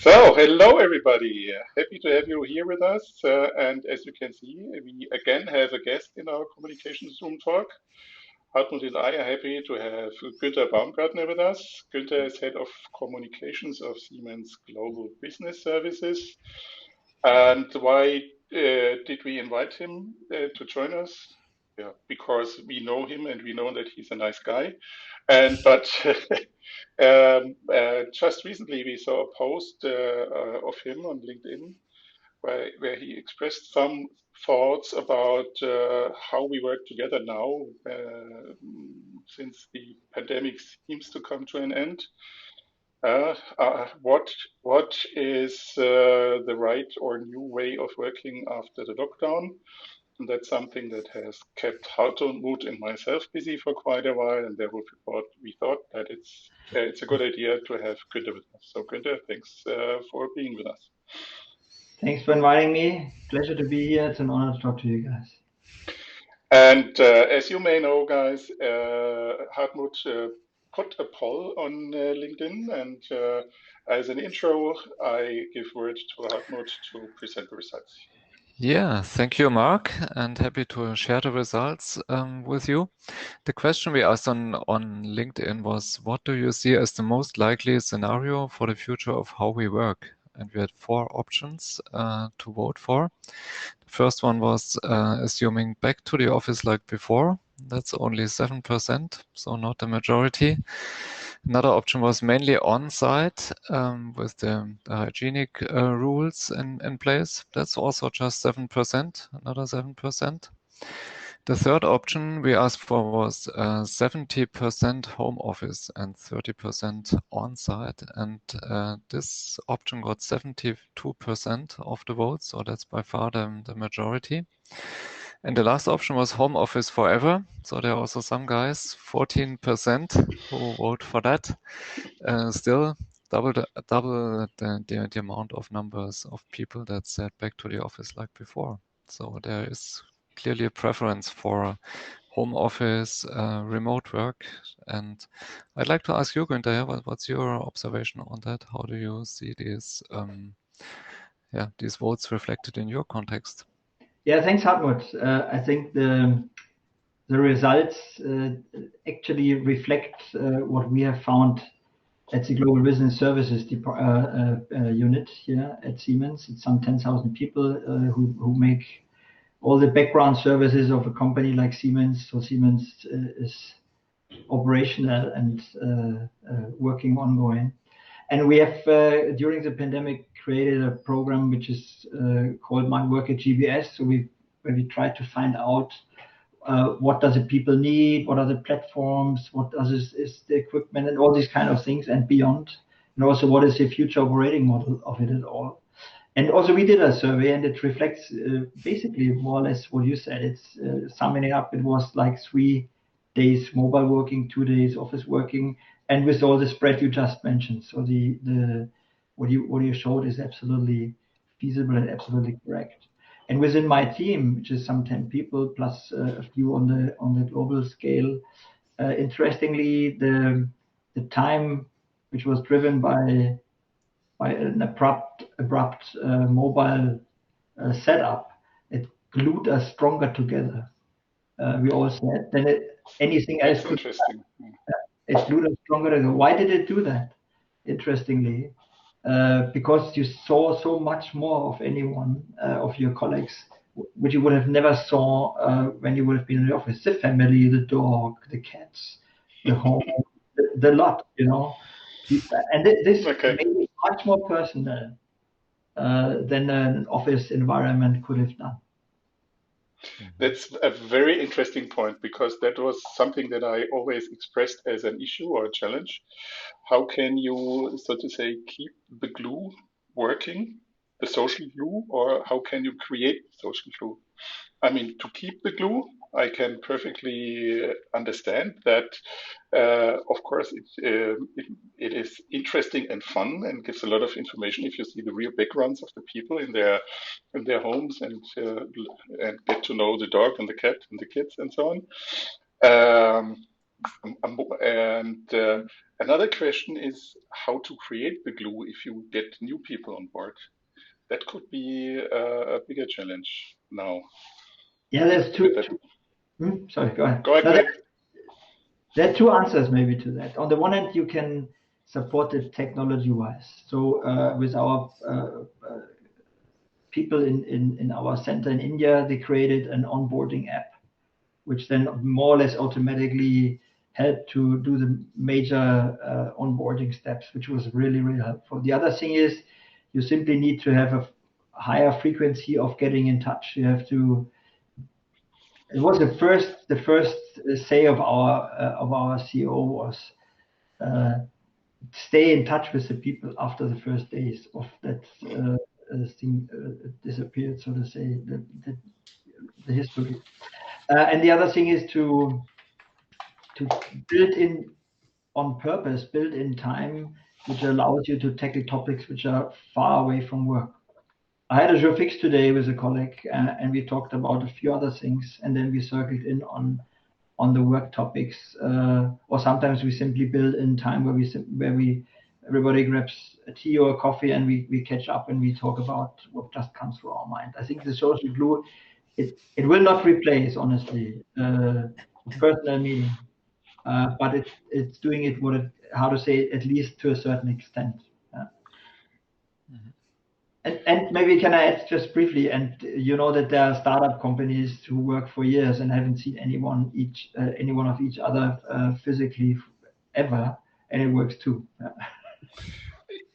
So, hello everybody. Happy to have you here with us. And as you can see, we again have a guest in our communication Zoom talk. Hartmut and I are happy to have Günther Baumgartner with us. Günther is head of communications of Siemens Global Business Services. And why did we invite him to join us? Yeah, because we know him and we know that he's a nice guy. And but just recently we saw a post of him on LinkedIn where he expressed some thoughts about how we work together now since the pandemic seems to come to an end. What is the right or new way of working after the lockdown? And that's something that has kept Hartmut and myself busy for quite a while, and therefore we thought that it's a good idea to have Günther with us. So Günther, thanks for being with us. Thanks for inviting me. Pleasure to be here. It's an honor to talk to you guys. And as you may know, guys, Hartmut put a poll on LinkedIn, and as an intro, I give word to Hartmut to present the results. Yeah, thank you, Mark, and happy to share the results with you. The question we asked on LinkedIn was, what do you see as the most likely scenario for the future of how we work? And we had four options to vote for. The first one was assuming back to the office like before. That's only 7%, so not the majority. Another option was mainly on-site with the hygienic rules in place. That's also just 7%, another 7%. The third option we asked for was 70% home office and 30% on-site. And this option got 72% of the votes, so that's by far the majority. And the last option was home office forever. So there are also some guys, 14%, who vote for that. Still double the amount of numbers of people that said back to the office like before. So there is clearly a preference for home office, remote work. And I'd like to ask you, Günther, what's your observation on that? How do you see these votes reflected in your context? Yeah, thanks, Hartmut. I think the results actually reflect what we have found at the Global Business Services unit here at Siemens. It's some 10,000 people who make all the background services of a company like Siemens. So Siemens is operational and working ongoing. And we have, during the pandemic, created a program which is called My Work at GBS. So where we try to find out what does the people need, what are the platforms, what is the equipment, and all these kind of things and beyond. And also, what is the future operating model of it at all? And also, we did a survey, and it reflects basically more or less what you said. It's summing it up. It was like 3 days mobile working, 2 days office working, and with all the spread you just mentioned. So the what you showed is absolutely feasible and absolutely correct. And within my team, which is some 10 people plus a few on the global scale, interestingly, the time which was driven by an abrupt mobile setup, it glued us stronger together. We all said than anything else could. Interesting. It glued us stronger together. Why did it do that? Interestingly, because you saw so much more of anyone of your colleagues, which you would have never saw when you would have been in the office. The family, the dog, the cats, the home, the lot, And this Okay. made it much more personal than an office environment could have done. That's a very interesting point because that was something that I always expressed as an issue or a challenge. How can you, so to say, keep the glue working, the social glue, or how can you create social glue? I mean, to keep the glue, I can perfectly understand that. Of course, it is interesting and fun and gives a lot of information if you see the real backgrounds of the people in their homes and get to know the dog and the cat and the kids and so on. And another question is how to create the glue if you get new people on board. That could be a bigger challenge now. Yeah, there's two. Sorry, go ahead. Go ahead. No, there are two answers maybe to that. On the one hand, you can support it technology-wise. So with our people in our center in India, they created an onboarding app, which then more or less automatically helped to do the major onboarding steps, which was really, really helpful. The other thing is you simply need to have a higher frequency of getting in touch. You have to. It was the first say of our CEO was stay in touch with the people after the first days of that thing disappeared, so to say, the history. And the other thing is to build in on purpose, build in time, which allows you to tackle topics which are far away from work. I had a jour fixe today with a colleague, and we talked about a few other things, and then we circled in on the work topics, or sometimes we simply build in time where everybody grabs a tea or a coffee and we catch up and we talk about what just comes through our mind. I think the social glue, it will not replace, honestly, personal meeting, but it's doing it how to say, at least to a certain extent. And maybe can I add just briefly, and you know that there are startup companies who work for years and haven't seen any one of each other physically ever, and it works too.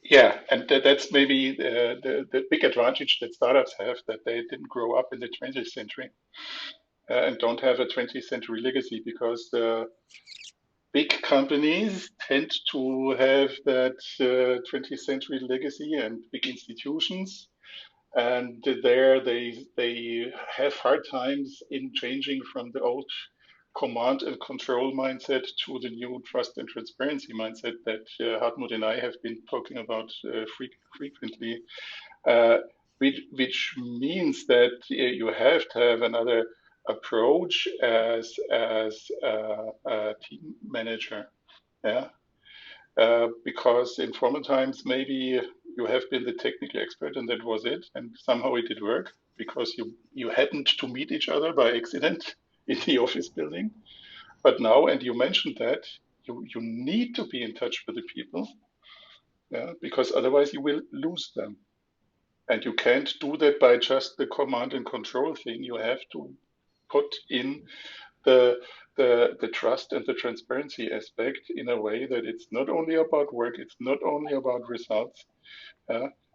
Yeah, and that's maybe the big advantage that startups have, that they didn't grow up in the 20th century and don't have a 20th century legacy, because the big companies tend to have that 20th century legacy and big institutions. And there they have hard times in changing from the old command and control mindset to the new trust and transparency mindset that Hartmut and I have been talking about frequently, which means that you have to have another approach as a team manager. Yeah. Because in former times, maybe you have been the technical expert and that was it, and somehow it did work because you happened to meet each other by accident in the office building. But now, and you mentioned that, you need to be in touch with the people, yeah, because otherwise you will lose them. And you can't do that by just the command and control thing. You have to put in the trust and the transparency aspect in a way that it's not only about work, it's not only about results.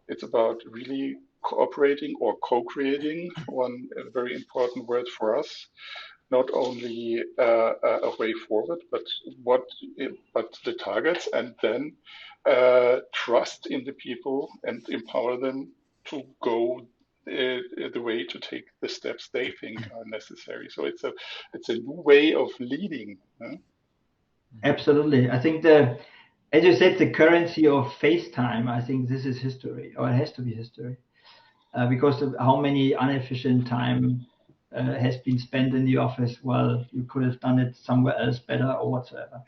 It's about really cooperating or co-creating, one very important word for us. Not only a way forward, but the targets, and then trust in the people and empower them to go the way to take the steps they think are necessary. So it's a new way of leading. Absolutely. I think as you said, the currency of FaceTime, I think this is history, or it has to be history, because of how many inefficient time has been spent in the office. Well, you could have done it somewhere else better or whatsoever.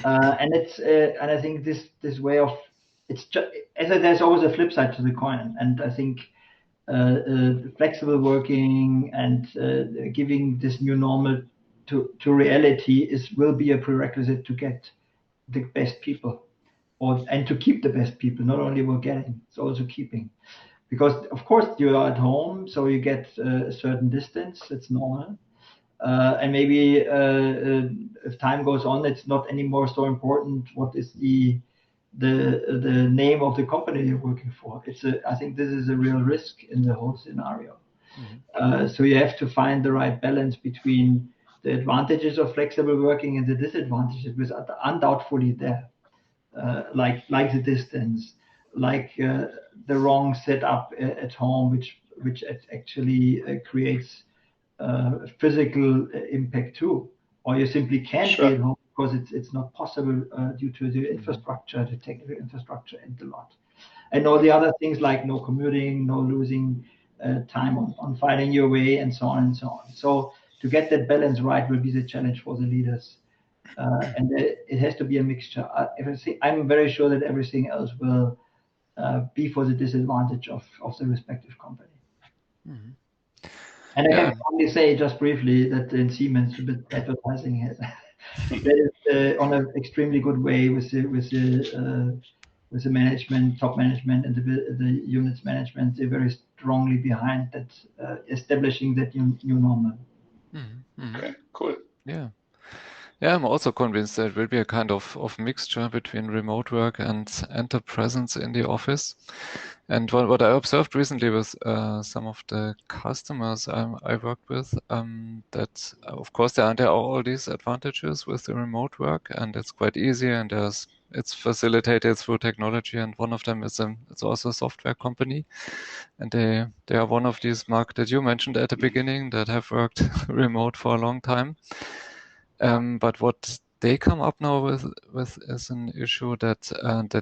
And I think this way of, it's just, there's always a flip side to the coin, and I think flexible working and giving this new normal to reality will be a prerequisite to get the best people, and to keep the best people. Not only we're getting, it's also keeping, because of course you are at home, so you get a certain distance. It's normal. And maybe if time goes on, it's not anymore so important what is the name of the company you're working for. I think this is a real risk in the whole scenario. So you have to find the right balance between the advantages of flexible working and the disadvantages, which are undoubtedly there, like the distance, like the wrong setup at home, which actually creates physical impact too, or you simply can't be at home because it's not possible due to the infrastructure, the technical infrastructure, and the lot, and all the other things like no commuting, no losing time on finding your way, and so on and so on. So to get that balance right will be the challenge for the leaders, and it has to be a mixture. I'm very sure that everything else will be for the disadvantage of the respective company. Mhm. And I Yeah. can only say just briefly that in Siemens, with advertising, that is on an extremely good way with the management, top management, and the units management. They're very strongly behind that, establishing that new normal. Mhm. Mhm. Okay, cool. Yeah. Yeah, I'm also convinced that it will be a kind of mixture between remote work and the presence in the office. And what I observed recently with some of the customers I worked with, that of course there are all these advantages with the remote work, and it's quite easy, and it's facilitated through technology. And one of them is it's also a software company, and they are one of these, Mark, that you mentioned at the beginning, that have worked remote for a long time. But what they come up now with is an issue that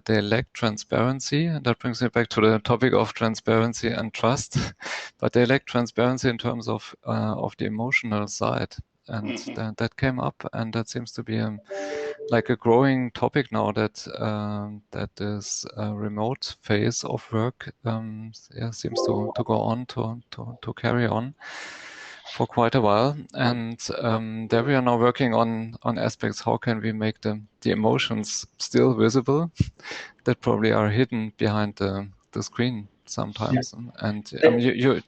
they lack transparency, and that brings me back to the topic of transparency and trust. But they lack transparency in terms of the emotional side, and Mhm. that came up, and that seems to be like a growing topic now, that that this remote phase of work seems to go on to carry on for quite a while. And there we are now working on aspects. How can we make the emotions still visible that probably are hidden behind the screen sometimes? And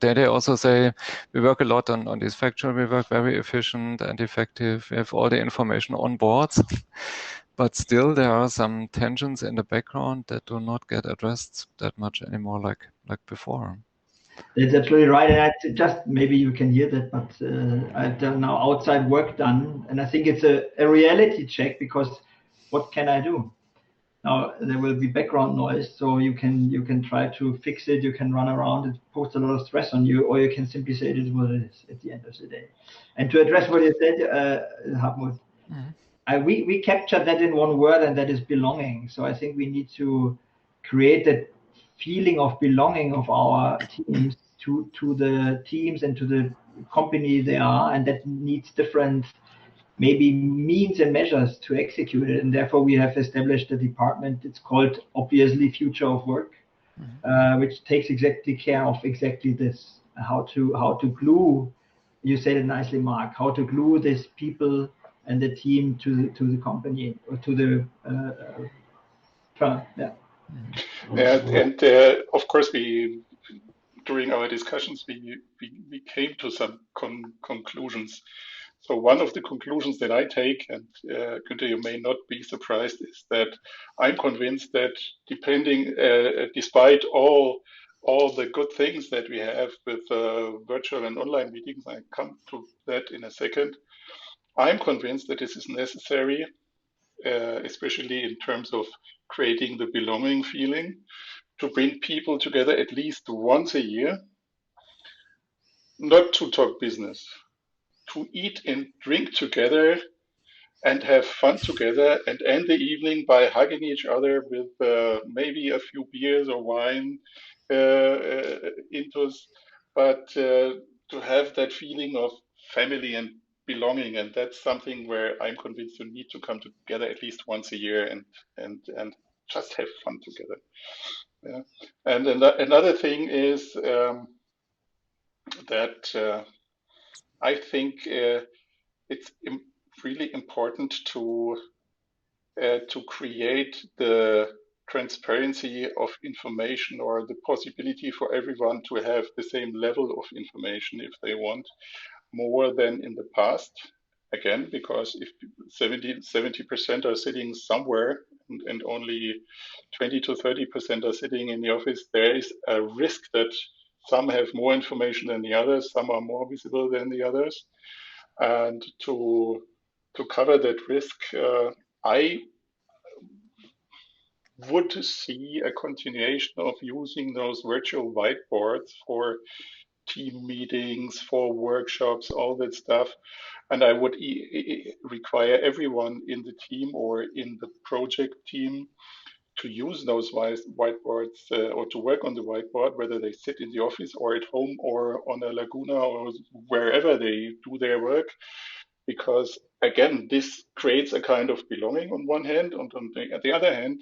they also say we work a lot on this factual. We work very efficient and effective. We have all the information on board. But still, there are some tensions in the background that do not get addressed that much anymore, like before. That's absolutely right. And just maybe you can hear that, but I've done now outside work done, and I think it's a reality check, because what can I do? Now there will be background noise, so you can try to fix it. You can run around. It puts a lot of stress on you, or you can simply say it is what it is at the end of the day. And to address what you said, Hartmut, we captured that in one word, and that is belonging. So I think we need to create that feeling of belonging of our teams to the teams and to the company they are, and that needs different maybe means and measures to execute it. And therefore we have established a department. It's called obviously Future of Work, which takes exactly care of exactly this, how to glue, you said it nicely, Mark, how to glue these people and the team to the company, or to the firm. Yeah. And of course, we during our discussions we came to some conclusions. So one of the conclusions that I take, and Günther, you may not be surprised, is that I'm convinced that despite all the good things that we have with virtual and online meetings, I come to that in a second. I'm convinced that this is necessary, especially in terms of creating the belonging feeling, to bring people together at least once a year, not to talk business, to eat and drink together and have fun together and end the evening by hugging each other with maybe a few beers or wine intus, but to have that feeling of family and belonging. And that's something where I'm convinced you need to come together at least once a year and just have fun together. Yeah. And another thing is that I think it's really important to create the transparency of information, or the possibility for everyone to have the same level of information if they want, more than in the past. Again, because if 70% are sitting somewhere, and only 20 to 30% are sitting in the office, there is a risk that some have more information than the others, some are more visible than the others. And to cover that risk, I would see a continuation of using those virtual whiteboards for team meetings, for workshops, all that stuff. And I would require everyone in the team or in the project team to use those whiteboards, or to work on the whiteboard, whether they sit in the office or at home or on a Laguna or wherever they do their work, because again, this creates a kind of belonging on one hand, and on the other hand,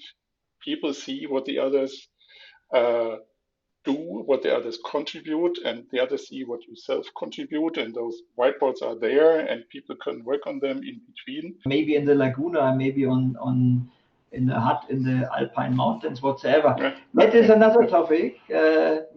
people see what the others do, what the others contribute, and the others see what you self contribute, and those whiteboards are there, and people can work on them in between. Maybe in the Laguna, maybe on in the hut in the Alpine mountains, whatsoever. Yeah. That is another topic.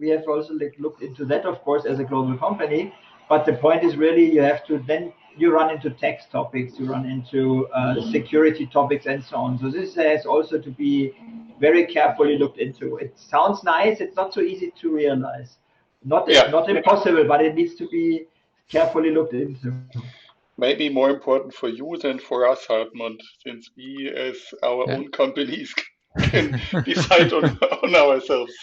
We have also looked into that, of course, as a global company. But the point is really you have to then you run into tax topics, you run into security topics, and so on. So this has also to be very carefully looked into. It sounds nice. It's not so easy to realize. Not impossible, but it needs to be carefully looked into. Maybe more important for you than for us, Hartmut, since we as our own companies can decide on ourselves.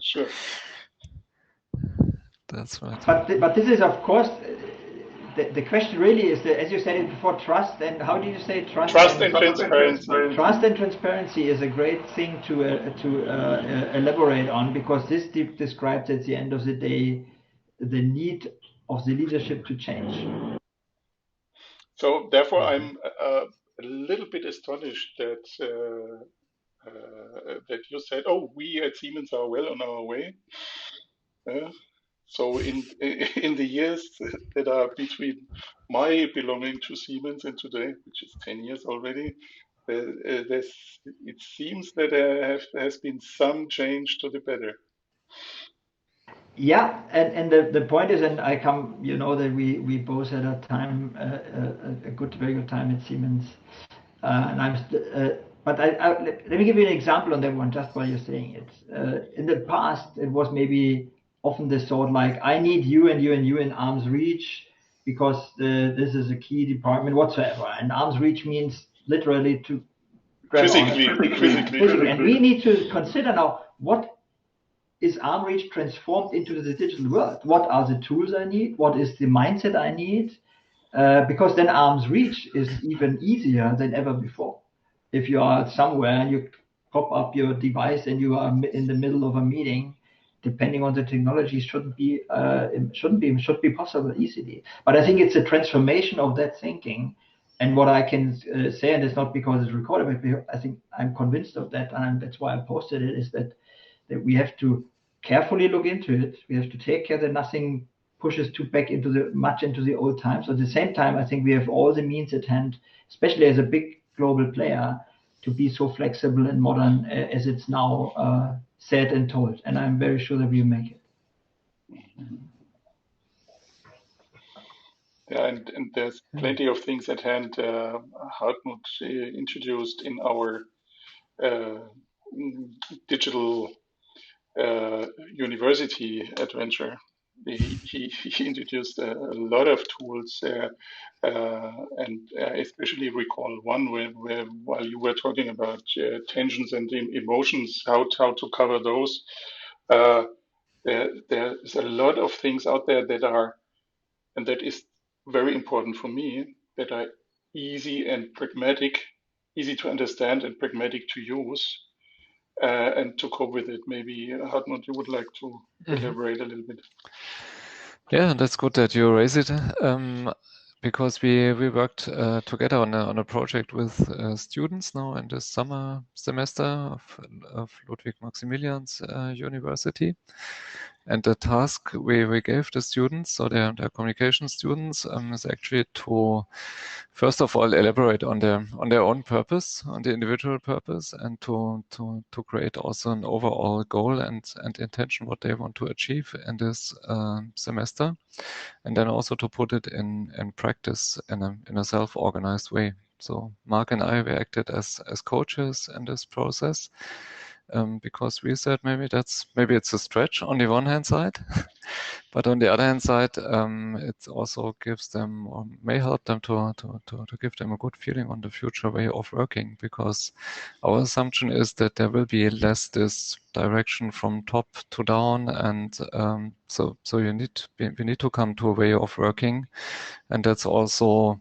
Sure. That's right. But this is, of course, the question really is, as you said it before, trust, and how do you say trust? Trust and transparency. Trust and transparency is a great thing to elaborate on, because this describes at the end of the day the need of the leadership to change. So therefore, I'm a little bit astonished that that you said, "Oh, we at Siemens are well on our way." So in the years that are between my belonging to Siemens and today, which is 10 years already, it seems that there has been some change to the better. Yeah, and the point is, and I come, you know, that we both had a time, a very good time at Siemens, and I'm. But let me give you an example on that one, just while you're saying it. In the past, it was maybe often the thought like, I need you and you and you in arm's reach because this is a key department whatsoever, and arm's reach means literally to grab physically. And we need to consider now what is arm reach transformed into the digital world? What are the tools I need? What is the mindset I need? Because then arm's reach is even easier than ever before. If you are somewhere and you pop up your device and you are in the middle of a meeting, depending on the technology, should be possible easily. But I think it's a transformation of that thinking. And what I can say, and it's not because it's recorded, but I think I'm convinced of that, and that's why I posted it, is that we have to carefully look into it. We have to take care that nothing pushes too back into the old times. At the same time, I think we have all the means at hand, especially as a big global player, to be so flexible and modern as it's now said and told. And I'm very sure that we'll make it. Yeah, and there's plenty of things at hand. Hartmut introduced in our digital university adventure. He introduced a lot of tools, and I especially recall one where while you were talking about tensions and emotions, how to cover those. There's a lot of things out there that are, and that is very important for me, that are easy and pragmatic, easy to understand and pragmatic to use. And to cope with it. Maybe, Hartmut, you would like to elaborate a little bit. Yeah, that's good that you raise it, because we worked together on a project with students now in the summer semester of Ludwig Maximilians University. And the task we gave the students, so their communication students, is actually to, first of all, elaborate on their own purpose, on the individual purpose, and to create also an overall goal and intention what they want to achieve in this semester, and then also to put it in practice in a self-organized way. So Mark and I, we acted as coaches in this process. Because we said maybe it's a stretch on the one hand side, but on the other hand side, it also gives them or may help them to give them a good feeling on the future way of working. Because our assumption is that there will be less this direction from top to down, and so we need to come to a way of working, and that's also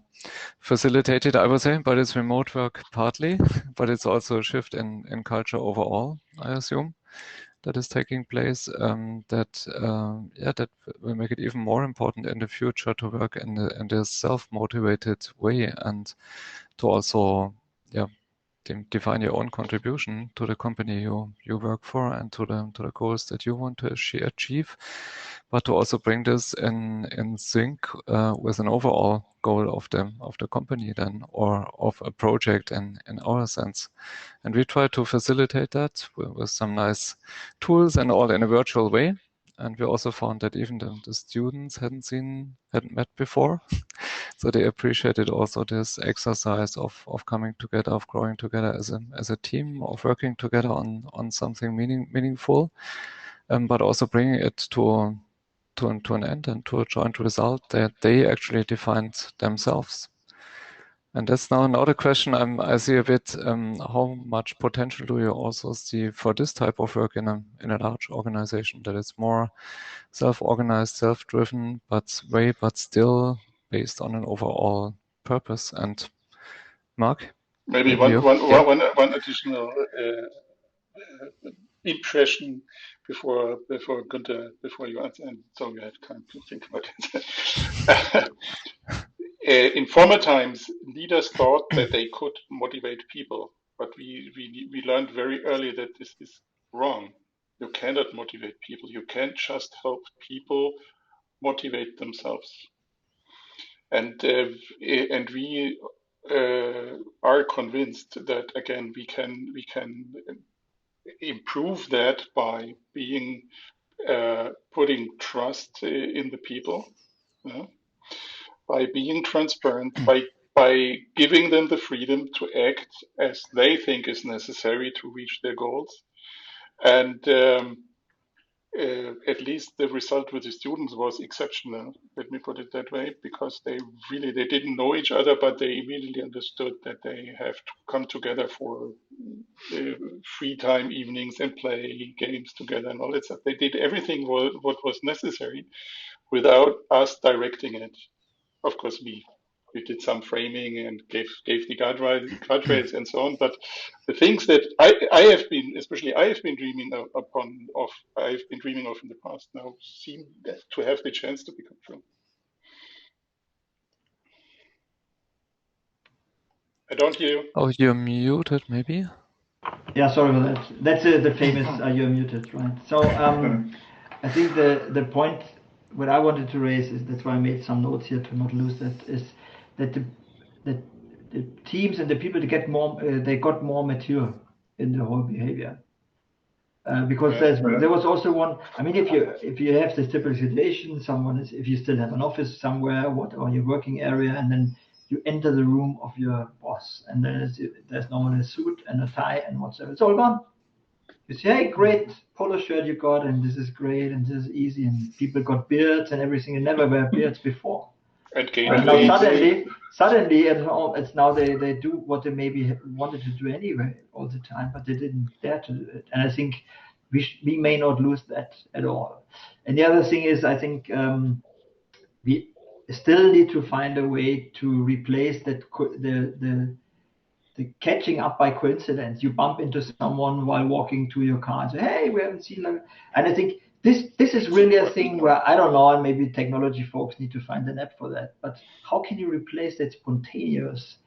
facilitated, I would say, by this remote work partly, but it's also a shift in culture overall, I assume, that is taking place that will make it even more important in the future to work in this self-motivated way, and to also define your own contribution to the company you work for and to the goals that you want to achieve, but to also bring this in sync with an overall goal of the company then, or of a project in our sense. And we try to facilitate that with some nice tools and all in a virtual way. And we also found that even the students hadn't met before. So they appreciated also this exercise of coming together, of growing together as a team, of working together on something meaningful, but also bringing it to an end and to a joint result that they actually defined themselves. And that's now another question I see a bit, how much potential do you also see for this type of work in a large organization that is more self-organized, self-driven, but still based on an overall purpose? And Mark? Maybe one additional impression before Günther, before you answer, and so you have time to think about it. In former times, leaders thought that they could motivate people, but we learned very early that this is wrong. You cannot motivate people. You can't just help people motivate themselves. And we are convinced that again we can improve that by putting trust in the people, by being transparent, by giving them the freedom to act as they think is necessary to reach their goals. And at least the result with the students was exceptional, let me put it that way, because they didn't know each other, but they immediately understood that they have to come together for free time evenings and play games together and all that stuff. They did everything what was necessary without us directing it. Of course, we did some framing and gave the guardrails and so on. But the things that I have been dreaming of in the past now seem to have the chance to become true. I don't hear you. Oh, you're muted, maybe? Yeah, sorry for that. That's the famous you're muted, right? So I think the point what I wanted to raise is, that's why I made some notes here to not lose that, is that the teams and the people they got more mature in the whole behavior. Because there was also one. I mean, if you have this typical situation, if you still have an office somewhere, or your working area, and then you enter the room of your boss, and there's normally a suit and a tie and whatsoever. It's all gone. You say, hey, great polo shirt you got, and this is great, and this is easy, and people got beards and everything, and never wear beards before. And now suddenly, it's now they do what they maybe wanted to do anyway all the time, but they didn't dare to do it. And I think we may not lose that at all. And the other thing is, I think we still need to find a way to replace that the catching up by coincidence. You bump into someone while walking to your car and say, hey, we haven't seen them. And I think this is really a thing where, I don't know, and maybe technology folks need to find an app for that. But how can you replace that spontaneous,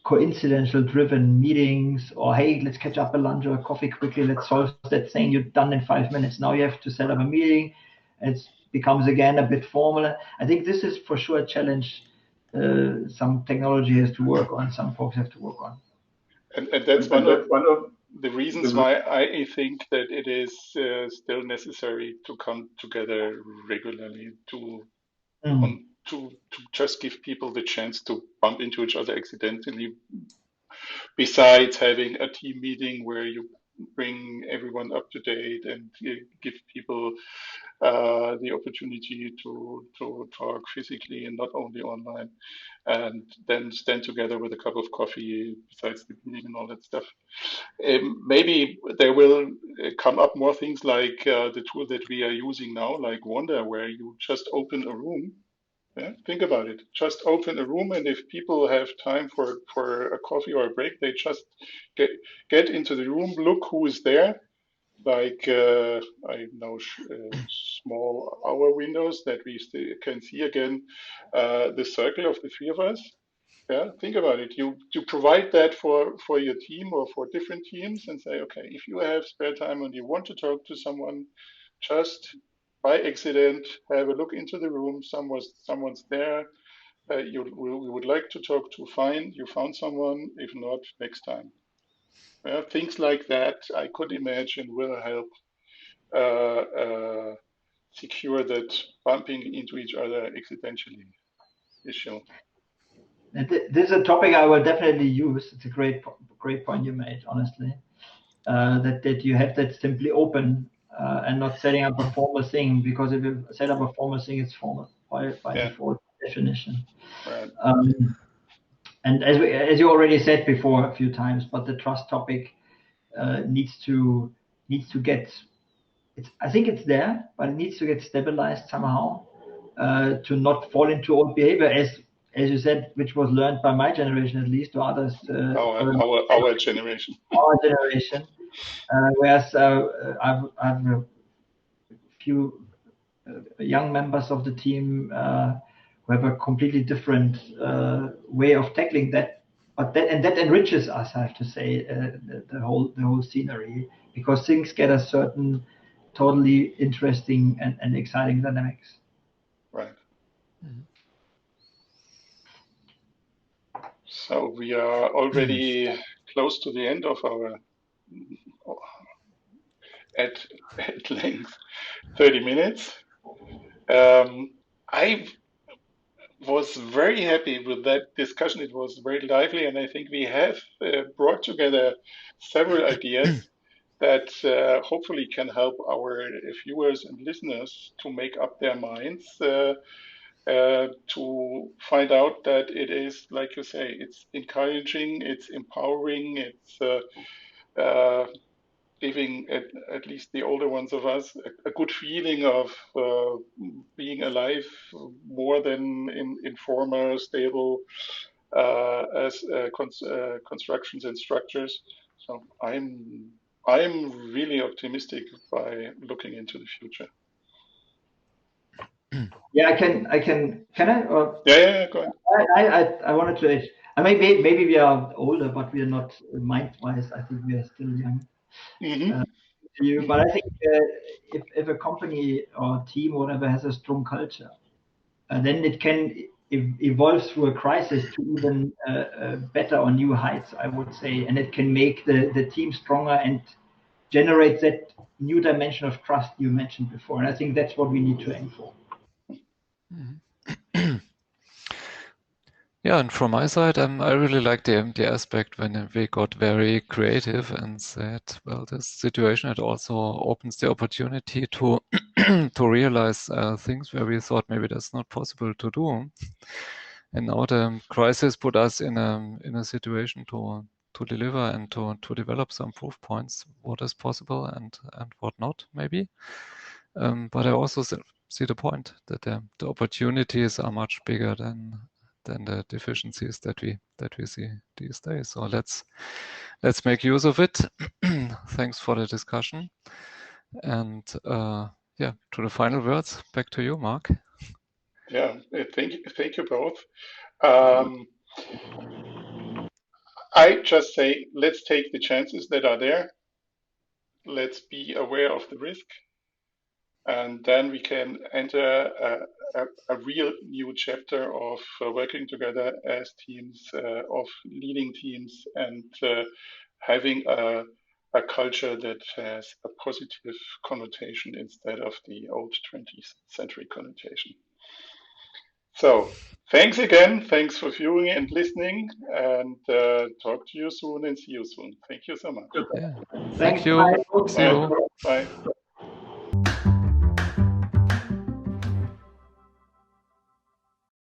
coincidental driven meetings, or hey, let's catch up a lunch or a coffee quickly, let's solve that thing you've done in 5 minutes. Now you have to set up a meeting. It becomes again a bit formal. I think this is for sure a challenge some technology has to work on, some folks have to work on. And that's one of the reasons why I think that it is still necessary to come together regularly to just give people the chance to bump into each other accidentally. Besides having a team meeting where you bring everyone up to date and give people the opportunity to talk physically and not only online, and then stand together with a cup of coffee besides the meeting and all that stuff. Maybe there will come up more things like the tool that we are using now, like Wanda, where you just open a room. Yeah, think about it. Just open a room, and if people have time for a coffee or a break, they just get into the room, look who is there, like I know small hour windows that we can see again the circle of the three of us. Yeah, think about it. You provide that for your team or for different teams and say, okay, if you have spare time and you want to talk to someone, just by accident have a look into the room. Someone's there. You would like to talk to. Fine, you found someone. If not, next time. Yeah, things like that I could imagine will help secure that bumping into each other accidentally issue. And this is a topic I will definitely use. It's a great point you made, honestly. That you have that simply open and not setting up a formal thing, because if you set up a formal thing, it's formal by default definition. Right. And as you already said before a few times, but the trust topic needs to get. I think it's there, but it needs to get stabilized somehow to not fall into old behavior, as you said, which was learned by my generation at least, or others. Our generation. Our generation. Whereas I've a few young members of the team who have a completely different way of tackling that, but that enriches us, I have to say, the whole scenery, because things get a certain totally interesting and exciting dynamics. Right. So we are already close to the end of our at length 30 minutes. I was very happy with that discussion. It was very lively, and I think we have brought together several ideas that hopefully can help our viewers and listeners to make up their minds to find out that it is, like you say, it's encouraging, it's empowering, it's giving at least the older ones of us a good feeling of being alive more than in former stable constructions and structures. So I'm really optimistic by looking into the future. Yeah, can I? Yeah, go ahead. I wanted to. Maybe we are older, but we are not mind-wise. I think we are still young. Mm-hmm. But I think if a company or team or whatever has a strong culture, then it can evolve through a crisis to even better or new heights, I would say, and it can make the team stronger and generate that new dimension of trust you mentioned before. And I think that's what we need to aim for. Yeah, and from my side, I really like the aspect when we got very creative and said, well, this situation, it also opens the opportunity to to realize things where we thought maybe that's not possible to do. And now the crisis put us in a situation to deliver and to develop some proof points, what is possible and what not, maybe. But I also see the point that the opportunities are much bigger than the deficiencies that we see these days. So let's make use of it. Thanks for the discussion. And yeah, to the final words, back to you, Mark. Yeah, thank you both. I just say, let's take the chances that are there. Let's be aware of the risk. And then we can enter a real new chapter of working together as teams, of leading teams, and having a culture that has a positive connotation instead of the old 20th century connotation. So thanks again. Thanks for viewing and listening, and talk to you soon and see you soon. Thank you so much. Yeah. Thank you. Bye. See you. Bye.